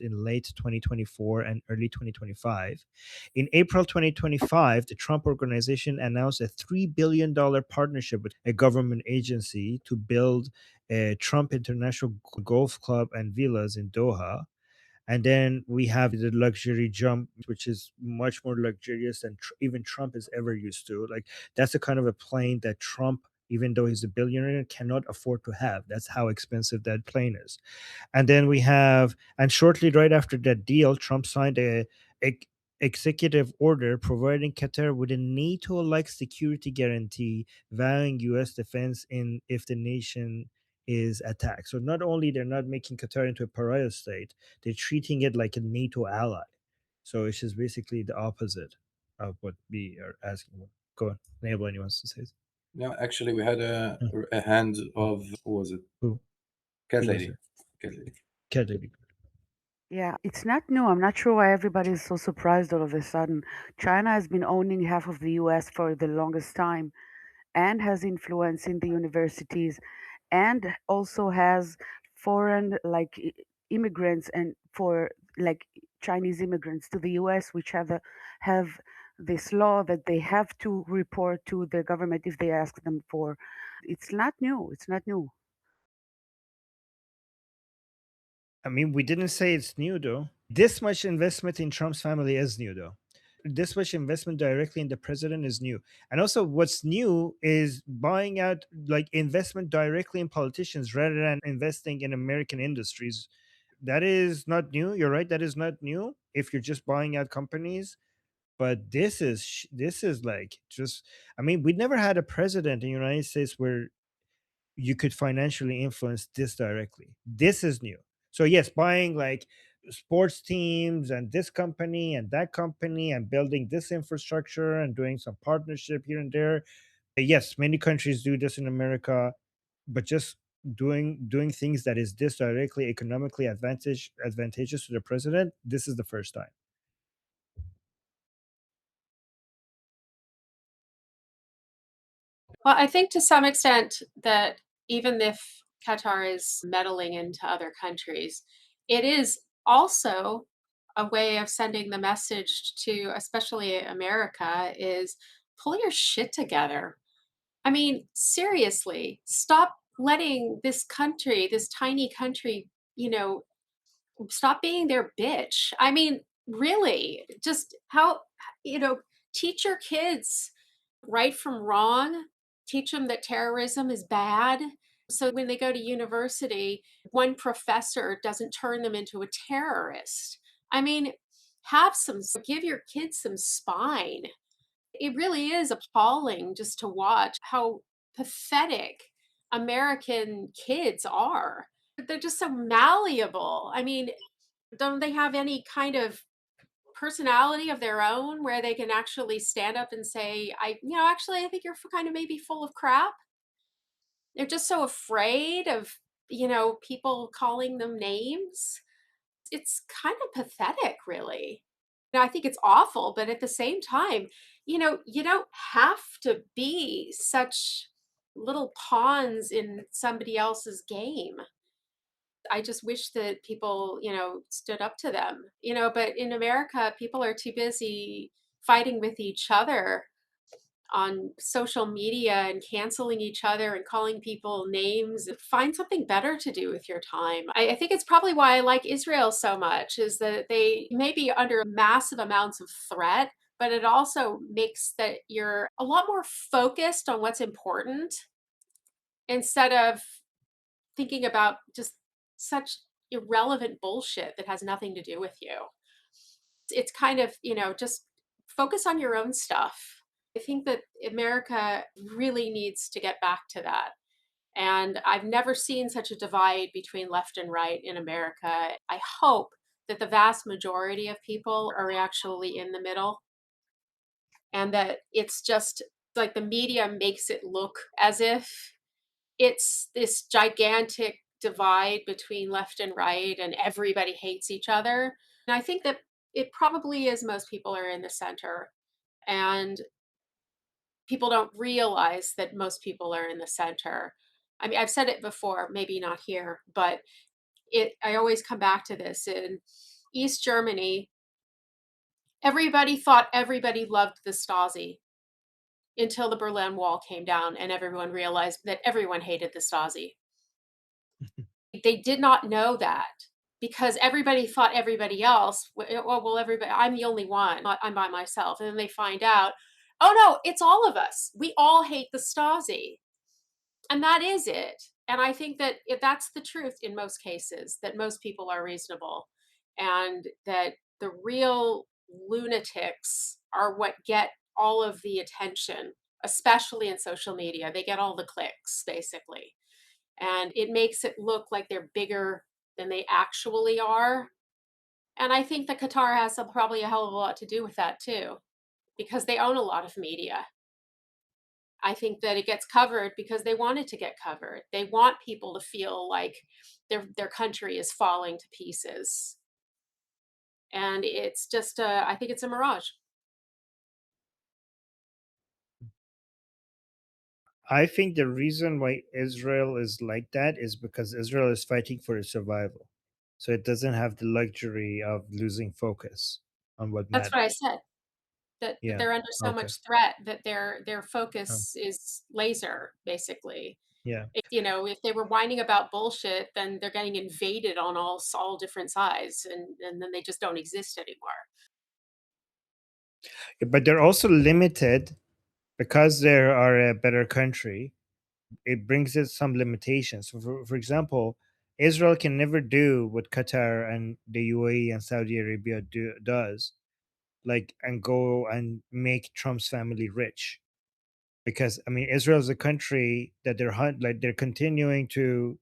in late 2024 and early 2025. In April 2025, the Trump Organization announced a $3 billion partnership with a government agency to build a Trump International Golf Club and villas in Doha. And then we have the luxury jump, which is much more luxurious than even Trump is ever used to. Like, that's the kind of a plane that Trump, even though he's a billionaire, cannot afford to have. That's how expensive that plane is. And then we have, and shortly right after that deal, Trump signed a executive order providing Qatar with a NATO-like security guarantee, valuing U.S. defense in if the nation is attacked. So not only they're not making Qatar into a pariah state, they're treating it like a NATO ally. So it's just basically the opposite of what we are asking. Go on, enable anyone to say. No, actually, we had a, Hmm. a hand of, who was it? Who? Cat Who was lady. it? Cat lady. Catholic. Yeah, it's not new. I'm not sure why everybody is so surprised all of a sudden. China has been owning half of the US for the longest time and has influence in the universities and also has foreign immigrants and for like Chinese immigrants to the US which have this law that they have to report to the government if they ask them for. It's not new. It's not new. I mean, we didn't say it's new though. This much investment in Trump's family is new though. This much investment directly in the president is new. And also, what's new is buying out, like, investment directly in politicians rather than investing in American industries. That is not new. You're right. That is not new if you're just buying out companies. But this is like just, I mean, we never had a president in the United States where you could financially influence this directly. This is new. So yes, buying like sports teams and this company and that company and building this infrastructure and doing some partnership here and there. Yes, many countries do this in America, but just doing things that is this directly economically advantageous to the president, this is the first time. Well, I think to some extent that even if Qatar is meddling into other countries, it is also a way of sending the message to especially America is pull your shit together. I mean, seriously, stop letting this country, this tiny country, you know, stop being their bitch. I mean, really, just how, you know, teach your kids right from wrong, teach them that terrorism is bad. So when they go to university, one professor doesn't turn them into a terrorist. I mean, give your kids some spine. It really is appalling just to watch how pathetic American kids are. They're just so malleable. I mean, don't they have any kind of personality of their own where they can actually stand up and say, actually, I think you're kind of maybe full of crap? They're just so afraid of, people calling them names. It's kind of pathetic, really. I think it's awful, but at the same time, you don't have to be such little pawns in somebody else's game. I just wish that people, stood up to them, but in America, people are too busy fighting with each other on social media and canceling each other and calling people names. Find something better to do with your time. I think it's probably why I like Israel so much is that they may be under massive amounts of threat, but it also makes that you're a lot more focused on what's important instead of thinking about just such irrelevant bullshit that has nothing to do with you. It's kind of, just focus on your own stuff. I think that America really needs to get back to that. And I've never seen such a divide between left and right in America. I hope that the vast majority of people are actually in the middle and that it's just like the media makes it look as if it's this gigantic divide between left and right and everybody hates each other. And I think that it probably is most people are in the center and people don't realize that most people are in the center. I mean, I've said it before, maybe not here, but I always come back to this. And East Germany, everybody thought everybody loved the Stasi until the Berlin Wall came down and everyone realized that everyone hated the Stasi. They did not know that because everybody thought everybody else, well, everybody, I'm the only one, I'm by myself. And then they find out, oh no, it's all of us. We all hate the Stasi. And that is it. And I think that that's the truth in most cases, that most people are reasonable and that the real lunatics are what get all of the attention, especially in social media. They get all the clicks, basically. And it makes it look like they're bigger than they actually are. And I think that Qatar has probably a hell of a lot to do with that too, because they own a lot of media. I think that it gets covered because they want it to get covered. They want people to feel like their country is falling to pieces. And it's just I think it's a mirage. I think the reason why Israel is like that is because Israel is fighting for its survival. So it doesn't have the luxury of losing focus on what That's what I matters. said. That Yeah. they're under so Okay. much threat that their Um, focus is laser, basically. yeah. If they were whining about bullshit, then they're getting invaded on all different sides, and then they just don't exist anymore. But they're also limited because they are a better country. It brings it some limitations. So for example, Israel can never do what Qatar and the UAE and Saudi Arabia does, like and go and make Trump's family rich. Because I mean, Israel is a country that like they're continuing to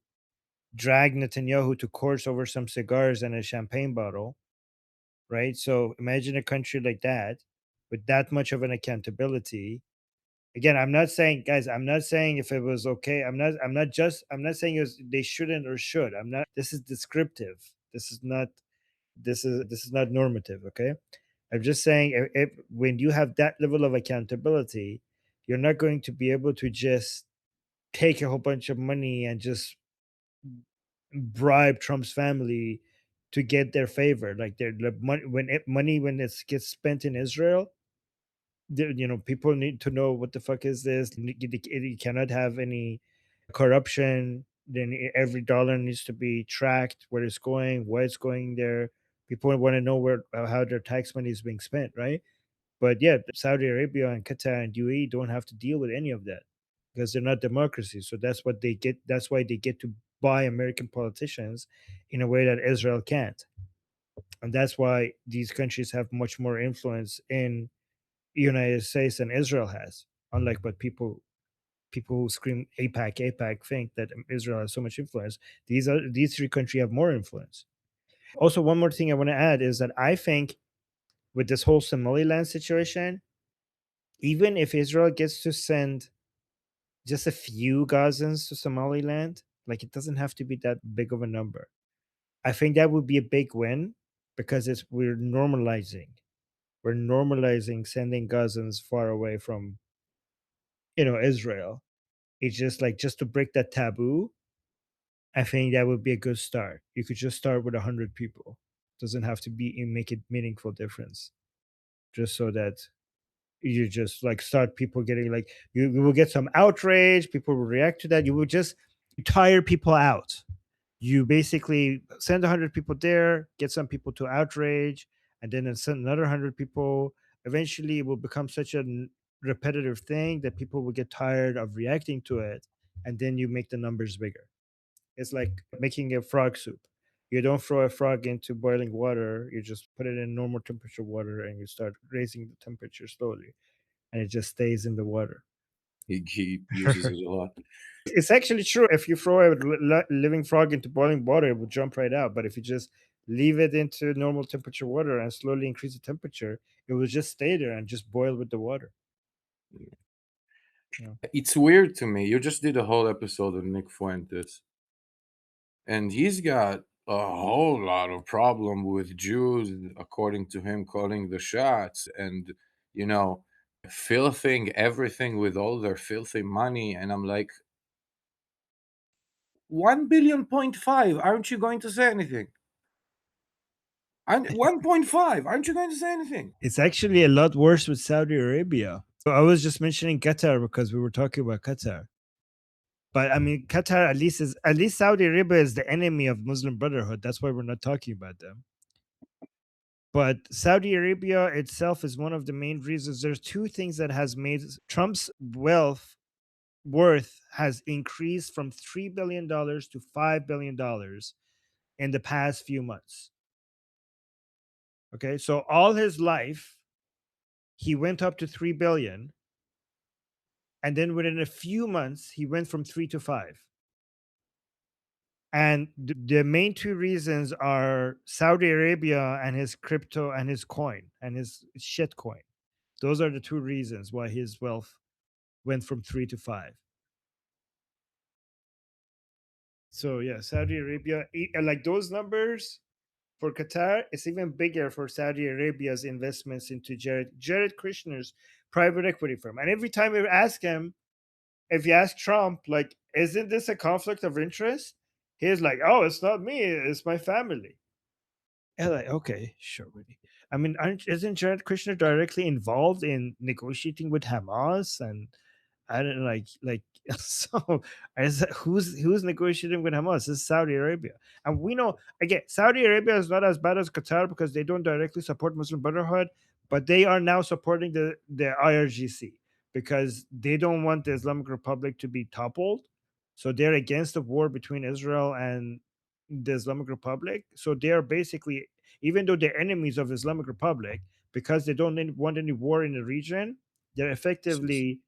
drag Netanyahu to court over some cigars and a champagne bottle, right? So imagine a country like that with that much of an accountability. Again, I'm not saying, guys, I'm not saying if it was okay. I'm not saying they shouldn't or should. I'm not. This is descriptive. This is not normative. Okay. I'm just saying if when you have that level of accountability, you're not going to be able to just take a whole bunch of money and just bribe Trump's family to get their favor. Like their money when it gets spent in Israel, people need to know what the fuck is this. You cannot have any corruption. Then every dollar needs to be tracked, where it's going, why it's going there. People want to know where how their tax money is being spent, right? But yeah, Saudi Arabia and Qatar and UAE don't have to deal with any of that because they're not democracies. So that's what they get. That's why they get to buy American politicians in a way that Israel can't. And that's why these countries have much more influence in the United States than Israel has. Unlike what people who scream APAC, APAC think that Israel has so much influence. These three countries have more influence. Also, one more thing I want to add is that I think with this whole Somaliland situation, even if Israel gets to send just a few Gazans to Somaliland, like it doesn't have to be that big of a number. I think that would be a big win because it's we're normalizing sending Gazans far away from Israel. It's just like just to break that taboo. I think that would be a good start. You could just start with 100 people. Doesn't have to be make it meaningful difference. Just so that you just like start people getting like you will get some outrage. People will react to that. You will just tire people out. You basically send 100 people there, get some people to outrage, and then send another 100 people. Eventually, it will become such a repetitive thing that people will get tired of reacting to it, and then you make the numbers bigger. It's like making a frog soup. You don't throw a frog into boiling water. You just put it in normal temperature water and you start raising the temperature slowly, and it just stays in the water. He uses it a lot. It's actually true. If you throw a living frog into boiling water, it will jump right out. But if you just leave it into normal temperature water and slowly increase the temperature, it will just stay there and just boil with the water. Yeah. It's weird to me. You just did a whole episode of Nick Fuentes, and he's got a whole lot of problem with Jews, according to him, calling the shots and you know, filthing everything with all their filthy money. And I'm like, 1 billion point five. Aren't you going to say anything? And 1.5. Aren't you going to say anything? It's actually a lot worse with Saudi Arabia. So I was just mentioning Qatar because we were talking about Qatar. But I mean, Qatar at least Saudi Arabia is the enemy of Muslim Brotherhood. That's why we're not talking about them. But Saudi Arabia itself is one of the main reasons. There's two things that has made Trump's worth has increased from $3 billion to $5 billion in the past few months. Okay, so all his life he went up to 3 billion, and then within a few months he went from 3 to 5. And the main two reasons are Saudi Arabia and his crypto and his coin and his shit coin. Those are the two reasons why his wealth went from 3 to 5. So yeah, Saudi Arabia, like those numbers for Qatar, it's even bigger for Saudi Arabia's investments into Jared Kushner's private equity firm. And every time we ask him, if you ask Trump, like, isn't this a conflict of interest? He's like, oh, it's not me, it's my family. And like, okay, sure, really. I mean, isn't Jared Kushner directly involved in negotiating with Hamas? And I don't like so who's negotiating with Hamas? This is Saudi Arabia. And we know again, Saudi Arabia is not as bad as Qatar because they don't directly support Muslim Brotherhood, but they are now supporting the IRGC because they don't want the Islamic Republic to be toppled. So they're against the war between Israel and the Islamic Republic. So they are basically, even though they're enemies of Islamic Republic, because they don't want any war in the region, they're effectively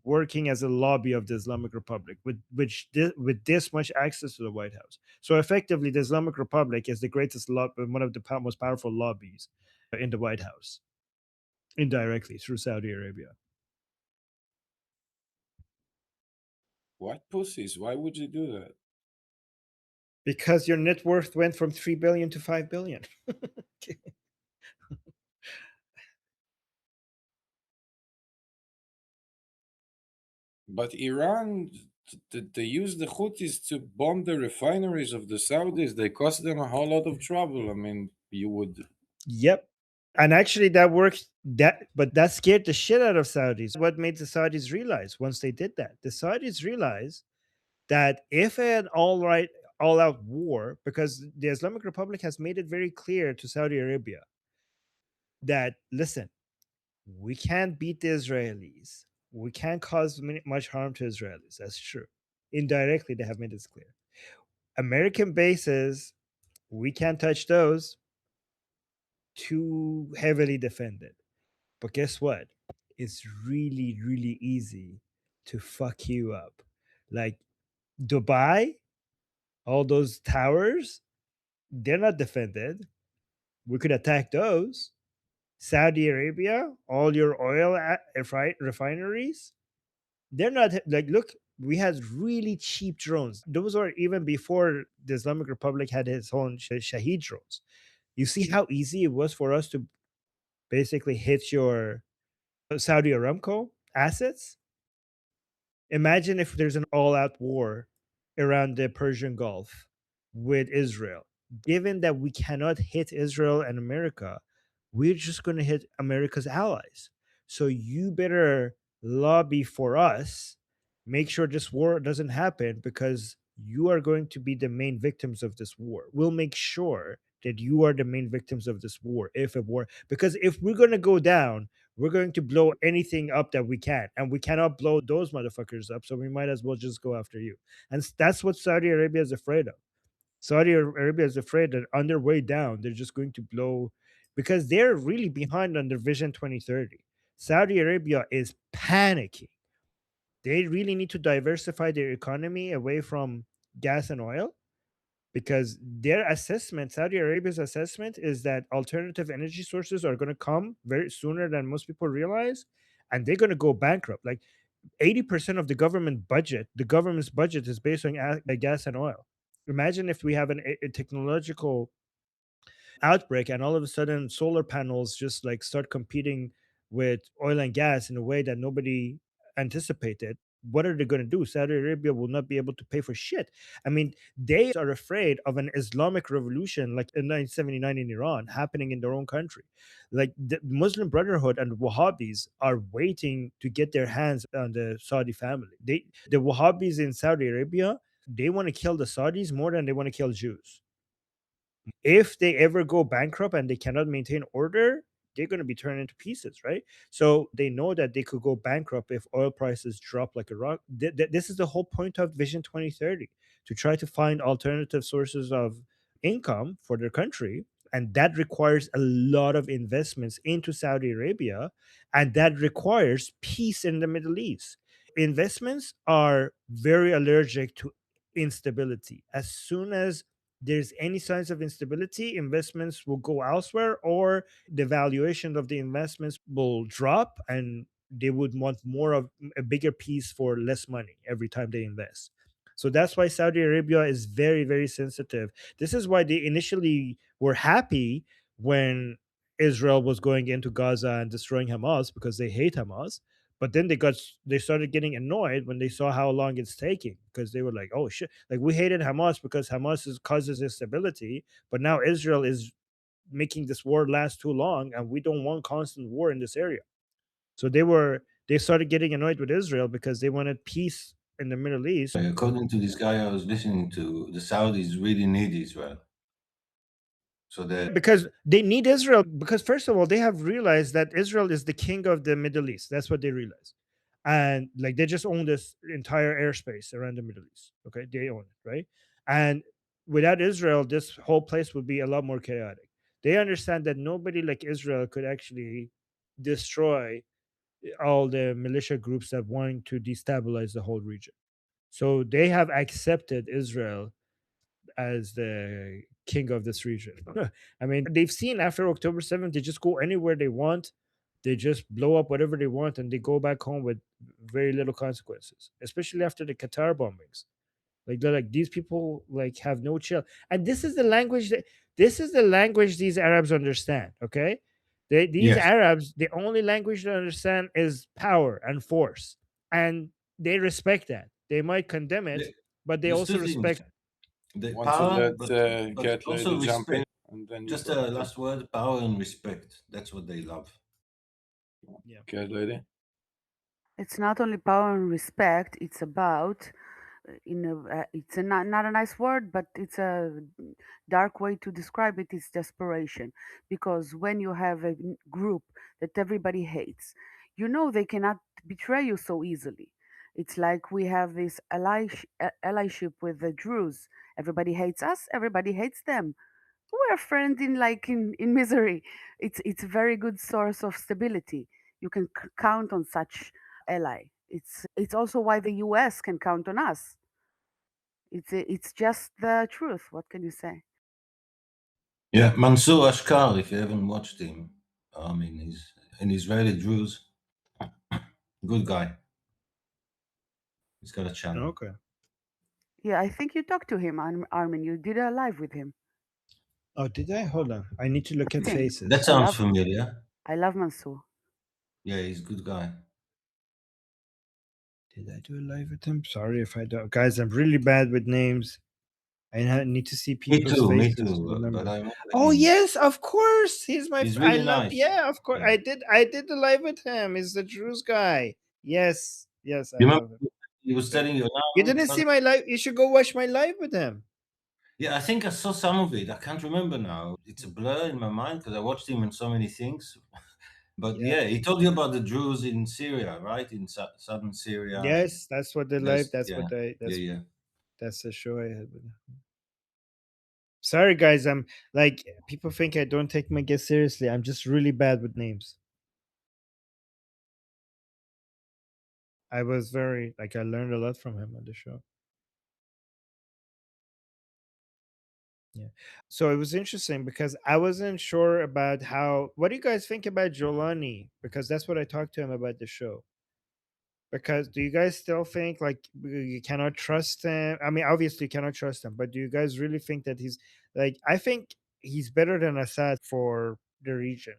working as a lobby of the Islamic Republic with this much access to the White House. So effectively, the Islamic Republic is the greatest one of the most powerful lobbies in the White House, indirectly through Saudi Arabia. What pussies? Why would you do that? Because your net worth went from 3 billion to 5 billion. But Iran, they use the Houthis to bomb the refineries of the Saudis. They cost them a whole lot of trouble. I mean, you would. Yep. And actually that worked but that scared the shit out of Saudis. What made the Saudis realize once they did that? The Saudis realized that if an all out war, because the Islamic Republic has made it very clear to Saudi Arabia that listen, we can't beat the Israelis. We can't cause much harm to Israelis. That's true. Indirectly, they have made this clear. American bases, we can't touch those. Too heavily defended. But guess what? It's really, really easy to fuck you up. Like Dubai, all those towers, they're not defended. We could attack those. Saudi Arabia, all your oil refineries, they're not like, look, we had really cheap drones. Those are even before the Islamic Republic had its own Shahid drones. You see how easy it was for us to basically hit your Saudi Aramco assets? Imagine if there's an all out war around the Persian Gulf with Israel. Given that we cannot hit Israel and America, we're just going to hit America's allies. So you better lobby for us, make sure this war doesn't happen because you are going to be the main victims of this war. We'll make sure that you are the main victims of this war if a war, because if we're going to go down, we're going to blow anything up that we can, and we cannot blow those motherfuckers up, so we might as well just go after you. And that's what Saudi Arabia is afraid of. Saudi Arabia is afraid that on their way down they're just going to blow, because they're really behind on their Vision 2030. Saudi Arabia is panicking. They really need to diversify their economy away from gas and oil, because their assessment, Saudi Arabia's assessment, is that alternative energy sources are going to come very sooner than most people realize, and they're going to go bankrupt. Like 80% of the government's budget is based on gas and oil. Imagine if we have a technological outbreak and all of a sudden solar panels just like start competing with oil and gas in a way that nobody anticipated. what are they going to do? Saudi Arabia will not be able to pay for shit. I mean, they are afraid of an Islamic revolution like in 1979 in Iran happening in their own country. Like the Muslim Brotherhood and the Wahhabis are waiting to get their hands on the Saudi family. The Wahhabis in Saudi Arabia, they want to kill the Saudis more than they want to kill Jews. If they ever go bankrupt and they cannot maintain order, they're going to be turned into pieces, right? So they know that they could go bankrupt if oil prices drop like a rock. This is the whole point of Vision 2030, to try to find alternative sources of income for their country. And that requires a lot of investments into Saudi Arabia, and that requires peace in the Middle East. Investments are very allergic to instability. As soon as there's any signs of instability, investments will go elsewhere, or the valuation of the investments will drop, and they would want more of a bigger piece for less money every time they invest. So that's why Saudi Arabia is very, very sensitive. This is why they initially were happy when Israel was going into Gaza and destroying Hamas, because they hate Hamas. But then they started getting annoyed when they saw how long it's taking, because they were like, oh shit, like we hated Hamas because causes instability, but now Israel is making this war last too long, and we don't want constant war in this area. So they started getting annoyed with Israel because they wanted peace in the Middle East. According to this guy I was listening to, the Saudis really need Israel. So that Because they need Israel, because first of all, they have realized that Israel is the king of the Middle East. That's what they realize. And like they just own this entire airspace around the Middle East. Okay, they own it, right? And without Israel, this whole place would be a lot more chaotic. They understand that nobody like Israel could actually destroy all the militia groups that want to destabilize the whole region. So they have accepted Israel as the king of this region. I mean, they've seen after October 7th, they just go anywhere they want. They just blow up whatever they want, and they go back home with very little consequences, especially after the Qatar bombings. Like they're like, these people like have no chill. And this is the language these Arabs understand. Okay. These yes, Arabs, the only language they understand is power and force. And they respect that. They might condemn it, the- but they there's also two things: respect. the Want to power, let but Cat also Lady jump in, respect. and then you Just go a after last word: power and respect. That's what they love. Yeah. Cat Lady. It's not only power and respect, it's about it's not a nice word, but it's a dark way to describe it. It's desperation, because when you have a group that everybody hates, you know they cannot betray you so easily. It's like we have this allyship with the Druze. Everybody hates us, everybody hates them. We're friends in in misery. It's a very good source of stability. You can count on such ally. It's also why the US can count on us. It's just the truth. What can you say? Yeah, Mansour Ashkar. If you haven't watched him, I mean, he's an Israeli Druze, good guy. He's got a channel. Okay. Yeah, I think you talked to him, Armin. You did a live with him. Oh, did I? Hold on. I need to look I at think That faces. I sounds love familiar. I love Mansour. Yeah, he's a good guy. Did I do a live with him? Sorry if I don't. Guys, I'm really bad with names. Need to see Me people's too, me faces to too. But remember. I remember Oh him. yes, of course. He's I really love. nice. Yeah, of course. Yeah. I did the live with him. He's the Druze guy. Yes. Yes, I You remember love him. he was Okay. telling you You now, didn't see my live. You should go watch my live with him. yeah, I think I saw some of it. I can't remember now. It's a blur in my mind because I watched him in so many things. But Yeah. yeah, he told you about the Druze in Syria, right? In southern Syria. And Yes, that's what the live. yeah, yeah, yeah. That's the show I had with him. Sorry guys, I'm like, people think I don't take my guests seriously. I'm just really bad with names. I was very like, I learned a lot from him on the show. Yeah. So it was interesting because I wasn't sure about how. What do you guys think about Jolani? Because that's what I talked to him about the show. Because do you guys still think like you cannot trust him? I mean, obviously you cannot trust him, but do you guys really think that he's like? I think he's better than Assad for the region.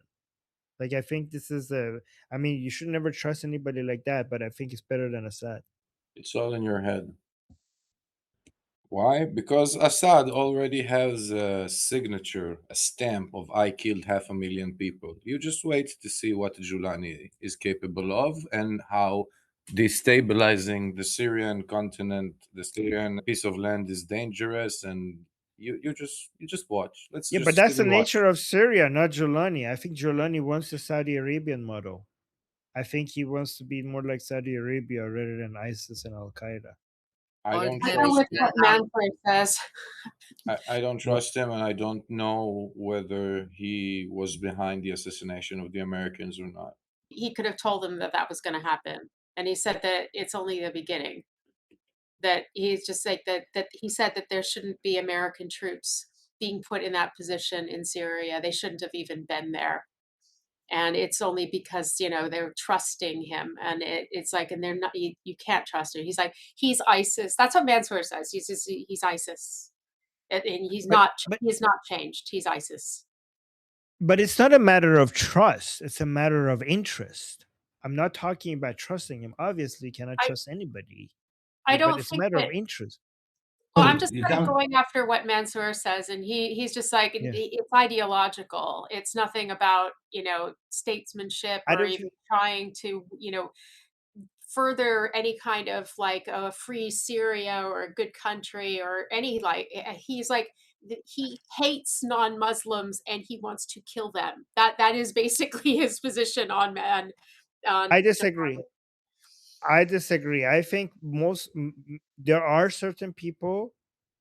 Like I think this is a. I mean, you should never trust anybody like that, but I think it's better than Assad. It's all in your head. Why? Because Assad already has a signature, a stamp of I killed 500,000 people. You just wait to see what Jolani is capable of and how destabilizing the Syrian continent, the Syrian piece of land is dangerous, and you just watch. Let's Yeah, but just that's sit the and watch. nature of Syria, not Jolani. I think Jolani wants the Saudi Arabian model. I think he wants to be more like Saudi Arabia rather than ISIS and Al Qaeda. I don't I go trust with what Manfred says. I don't What? trust him, and I don't know whether he was behind the assassination of the Americans or not. He could have told them that that was going to happen, and he said that it's only the beginning. That he's just like that he said that there shouldn't be American troops being put in that position in Syria. They shouldn't have even been there. And it's only because they're trusting him, and it's like, and they're not. You can't trust him. He's like, he's ISIS. That's what Mansour says. He's ISIS, and he's But not. but He's not changed. He's ISIS. but it's not a matter of trust. It's a matter of interest. I'm not talking about trusting him. Obviously, you cannot I trust anybody. I Yeah, but don't it's a think matter of that. interest. Well, I'm Well, just you kind of can't. going after what Mansour says, and he's just like, Yeah, it's ideological. It's nothing about statesmanship I or don't even think. trying to further any kind of like a free Syria or a good country or any like. He's like, he hates non-Muslims and he wants to kill them. That is basically his position on I the disagree. I disagree. I think there are certain people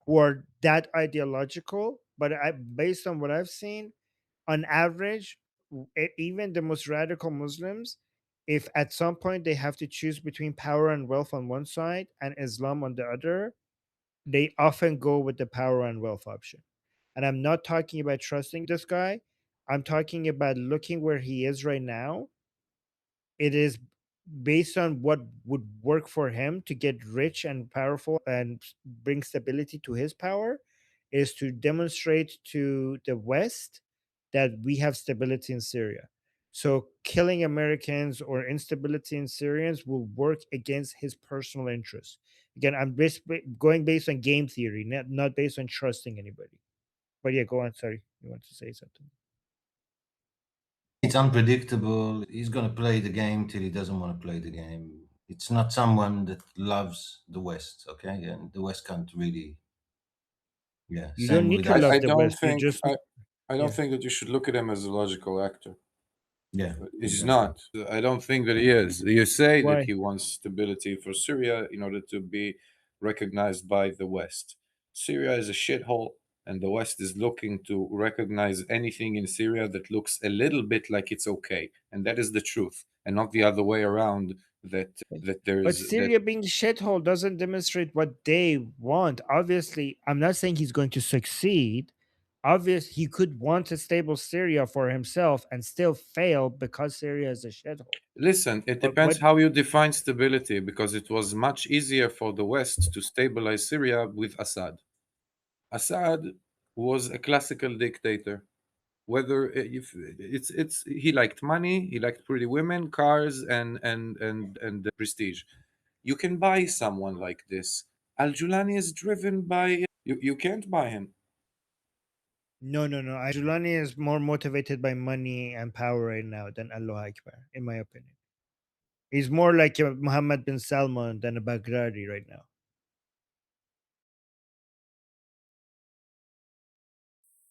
who are that ideological, but based on what I've seen, on average, even the most radical Muslims, if at some point they have to choose between power and wealth on one side and Islam on the other, they often go with the power and wealth option. And I'm not talking about trusting this guy. I'm talking about looking where he is right now. It is based on what would work for him to get rich and powerful and bring stability to his power, is to demonstrate to the West that we have stability in Syria. So killing Americans or instability in Syrians will work against his personal interests. Again, I'm going based on game theory, not based on trusting anybody. But yeah, go on. Sorry, you want to say something? It's unpredictable. He's going to play the game till he doesn't want to play the game. It's not someone that loves the West, okay? And the West can't really, yeah. You don't Same need with to I, love I the ISIS. don't West. You think just I don't yeah. think that you should look at him as a logical actor. Yeah, He's exactly. not. I don't think that he is. You say that Why? he wants stability for Syria in order to be recognized by the West. Syria is a shithole, and the West is looking to recognize anything in Syria that looks a little bit like it's okay, and that is the truth, and not the other way around. That there But is that. Syria being a shithole doesn't demonstrate what they want. Obviously, I'm not saying he's going to succeed. Obvious, he could want a stable Syria for himself and still fail because Syria is a shithole. Listen, it But depends what? how you define stability, because it was much easier for the West to stabilize Syria with Assad. Assad was a classical dictator. Whether if it's he liked money, he liked pretty women, cars, and prestige. You can buy someone like this. Al Julani is driven by you can't buy him. No, no, no. Jolani is more motivated by money and power right now than Allah Akbar, in my opinion. He's more like a Muhammad bin Salman than a Baghdadi right now.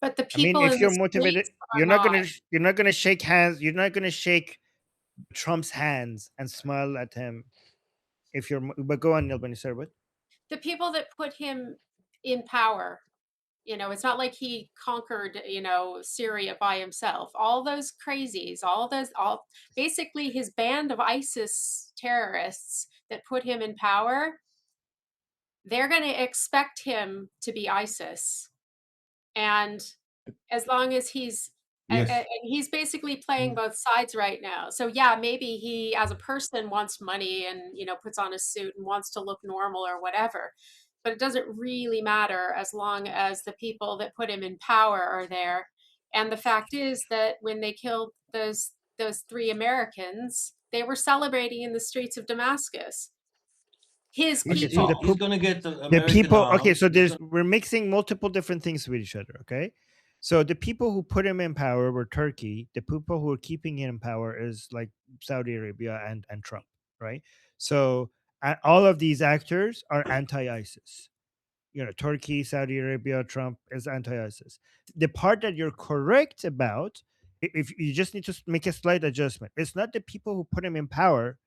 But the I mean, people if in the you're motivated, streets are not. you're not gonna shake hands. You're not gonna shake Trump's hands and smile at him if you're. But go on, Neil. When you said what? The people that put him in power, it's not like he conquered, Syria by himself. All those crazies, all basically his band of ISIS terrorists that put him in power, they're going to expect him to be ISIS. And as long as Yes. and he's basically playing Mm. both sides right now. So yeah, maybe he as a person wants money and puts on a suit and wants to look normal or whatever, but it doesn't really matter as long as the people that put him in power are there. And the fact is that when they killed those three Americans, they were celebrating in the streets of Damascus. His He's Okay, so he, the he's people. gonna get the the American people, okay, arms. so there's we're mixing multiple different things with each other. Okay, so the people who put him in power were Turkey. The people who are keeping him in power is like Saudi Arabia and Trump, right? So all of these actors are anti-ISIS. Turkey, Saudi Arabia, Trump is anti-ISIS. The part that you're correct about, if you just need to make a slight adjustment, it's not the people who put him in power.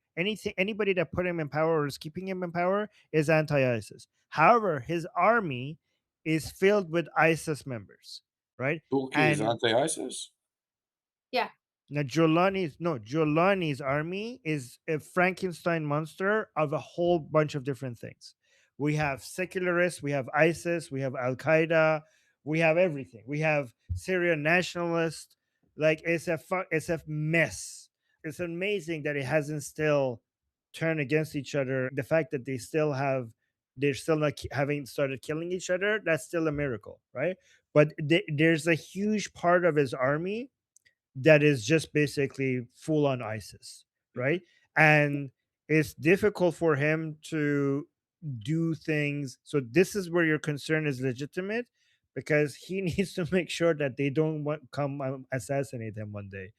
Anybody that put him in power or is keeping him in power is anti-ISIS. However, his army is filled with ISIS members, right? Turkey is And anti-ISIS. Yeah. now Jolani's army is a Frankenstein monster of a whole bunch of different things. We have secularists, we have ISIS, we have Al Qaeda, we have everything. We have Syrian nationalists. Like it's a mess. It's amazing that it hasn't still turned against each other. The fact that they're still not having started killing each other. That's still a miracle, right? But there's a huge part of his army that is just basically full on ISIS, Mhm. right? And it's difficult for him to do things. So this is where your concern is legitimate because he needs to make sure that they don't come assassinate him one day.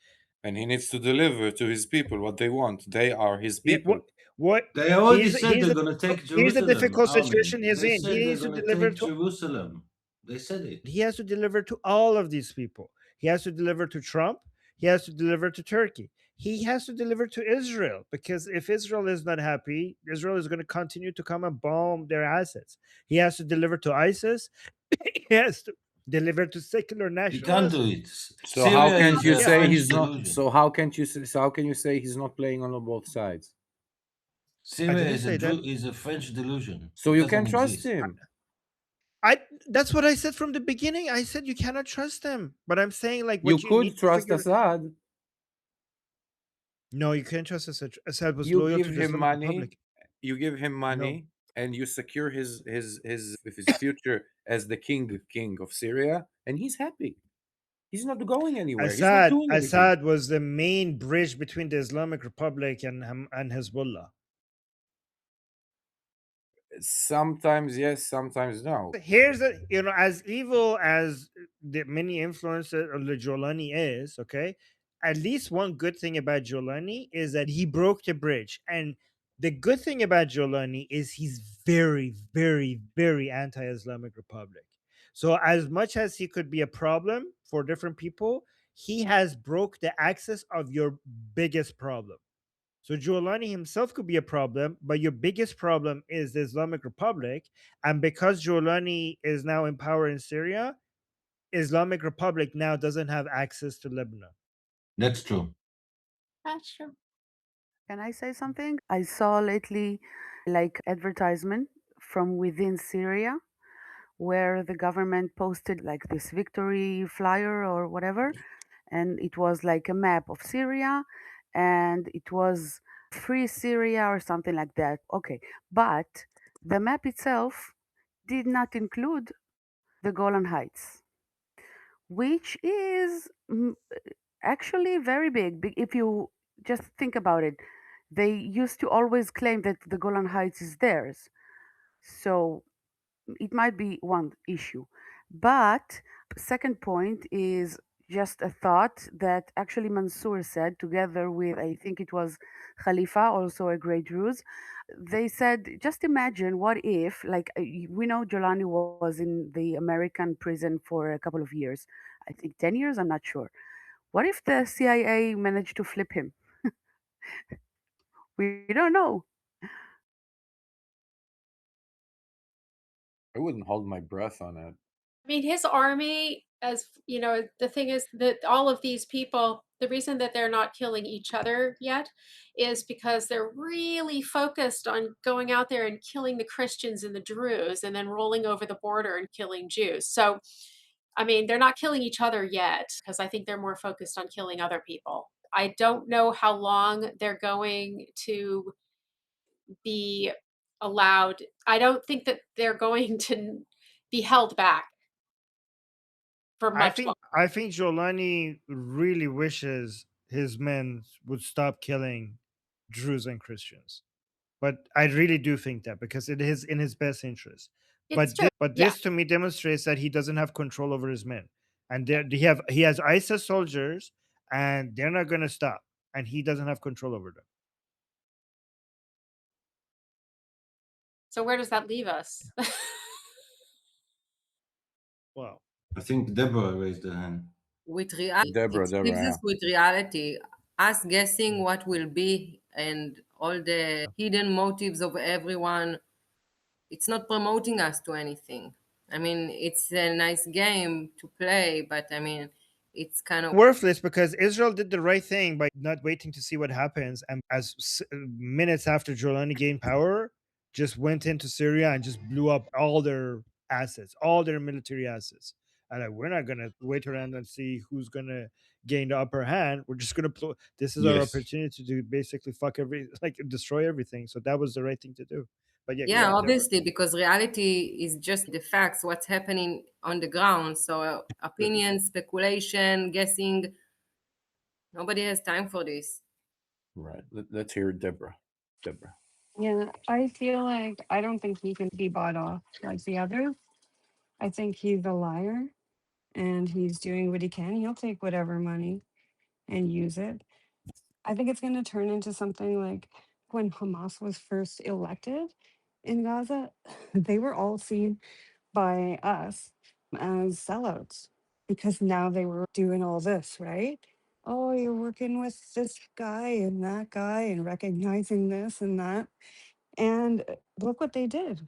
And he needs to deliver to his people what they want. They are his Yeah, people. what They already said they're gonna take here's the Jerusalem. difficult Army. situation he's They in. He said they're needs to gonna deliver take to Jerusalem. They said it. he has to deliver to all of these people. He has to deliver to Trump. He has to deliver to Turkey. He has to deliver to Israel because if Israel is not happy, Israel is going to continue to come and bomb their assets. He has to deliver to ISIS. He has to deliver to secular He can't nationalists. do it. So how Syria can't is you a Yeah, say French he's not? delusion. So how can't you? So how can you say he's not playing on both sides? I Syria didn't is a say that. is a French delusion. So It you doesn't can trust exist. him. I That's what I said from the beginning. I said you cannot trust them. But I'm saying like You what you need could to trust figure. Assad. No, you can't trust Assad. Assad was You loyal give to the him Islamic money. Republic. You give him No. money, and you secure his future as the king of Syria, and he's happy. He's not going anywhere. He's not doing anything. Assad was the main bridge between the Islamic Republic and Hezbollah. Sometimes yes, sometimes no. Here's a as evil as the many influences of the Jolani is, okay. At least one good thing about Jolani is that he broke the bridge, and the good thing about Jolani is he's very, very, very anti-Islamic Republic. So as much as he could be a problem for different people, he has broke the axis of your biggest problem. So Giuliani himself could be a problem, but your biggest problem is the Islamic Republic. And because Giuliani is now in power in Syria, Islamic Republic now doesn't have access to Lebanon. That's true. That's true. Can I say something? I saw lately like advertisement from within Syria where the government posted like this victory flyer or whatever, and it was like a map of Syria, and it was free Syria or something like that. Okay, but the map itself did not include the Golan Heights, which is actually very big. If you just think about it, they used to always claim that the Golan Heights is theirs. So it might be one issue. But second point is just a thought that actually Mansour said together with, I think it was Khalifa, also a great Druze. They said, just imagine what if, like, we know Jolani was in the American prison for a couple of years. I think 10 years, I'm not sure. What if the CIA managed to flip him? We don't know. I wouldn't hold my breath on it. I mean, his army, as you know, the thing is that all of these people, the reason that they're not killing each other yet is because they're really focused on going out there and killing the Christians and the Druze and then rolling over the border and killing Jews. So, I mean, they're not killing each other yet because I think they're more focused on killing other people. I don't know how long they're going to be allowed. I don't think that they're going to be held back for much longer. I think Giuliani really wishes his men would stop killing Druze and Christians. But I really do think that because it is in his best interest. It's true. But Yeah. this to me demonstrates that he doesn't have control over his men, and he has ISIS soldiers, and they're not going to stop, and he doesn't have control over them. So where does that leave us? Well, I think Deborah raised her hand. with reality. Deborah, It leaves Deborah, us with reality, us guessing what will be and all the hidden motives of everyone. It's not promoting us to anything. I mean, it's a nice game to play, but I mean, it's kind of worthless because Israel did the right thing by not waiting to see what happens, and minutes after Jolani gained power, just went into Syria and just blew up all their assets, all their military assets. And like, we're not gonna wait around and see who's gonna gain the upper hand. We're just gonna this is our Yes. opportunity to basically fuck like destroy everything. So that was the right thing to do. But yeah, go yeah, ahead, Deborah. obviously, because reality is just the facts, what's happening on the ground. So opinion, speculation, guessing, nobody has time for this. right? Let's hear Deborah. Deborah. Yeah, I feel like I don't think he can be bought off like the others. I think he's a liar and he's doing what he can. He'll take whatever money and use it. I think it's going to turn into something like when Hamas was first elected in Gaza, they were all seen by us as sellouts because now they were doing all this, right? Oh, you're working with this guy and that guy and recognizing this and that. And look what they did.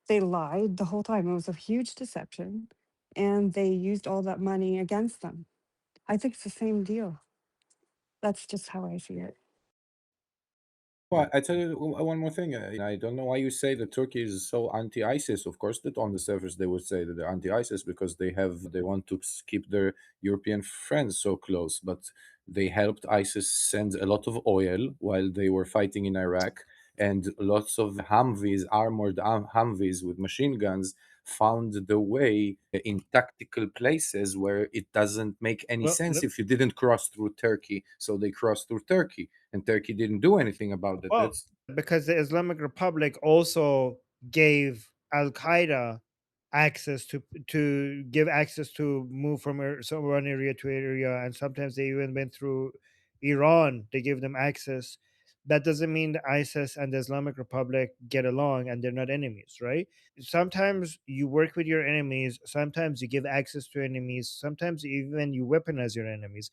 They lied the whole time. It was a huge deception. And they used all that money against them. I think it's the same deal. That's just how I see it. Well, I tell you one more thing. I don't know why you say that Turkey is so anti-ISIS. Of course, that on the surface they would say that they're anti-ISIS because they want to keep their European friends so close. But they helped ISIS send a lot of oil while they were fighting in Iraq, and lots of Humvees, armored Humvees with machine guns, found the way in tactical places where it doesn't make any Well, sense if you didn't cross through Turkey. So they crossed through Turkey, and Turkey didn't do anything about it. well, That's because the Islamic Republic also gave Al Qaeda access to give access to move from one area to area, and sometimes they even went through Iran. They gave them access. That doesn't mean the ISIS and the Islamic Republic get along and they're not enemies, right? Sometimes you work with your enemies. Sometimes you give access to enemies. Sometimes even you weaponize your enemies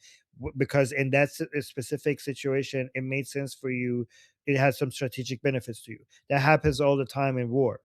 because in that specific situation, it made sense for you. It has some strategic benefits to you. That happens all the time in war.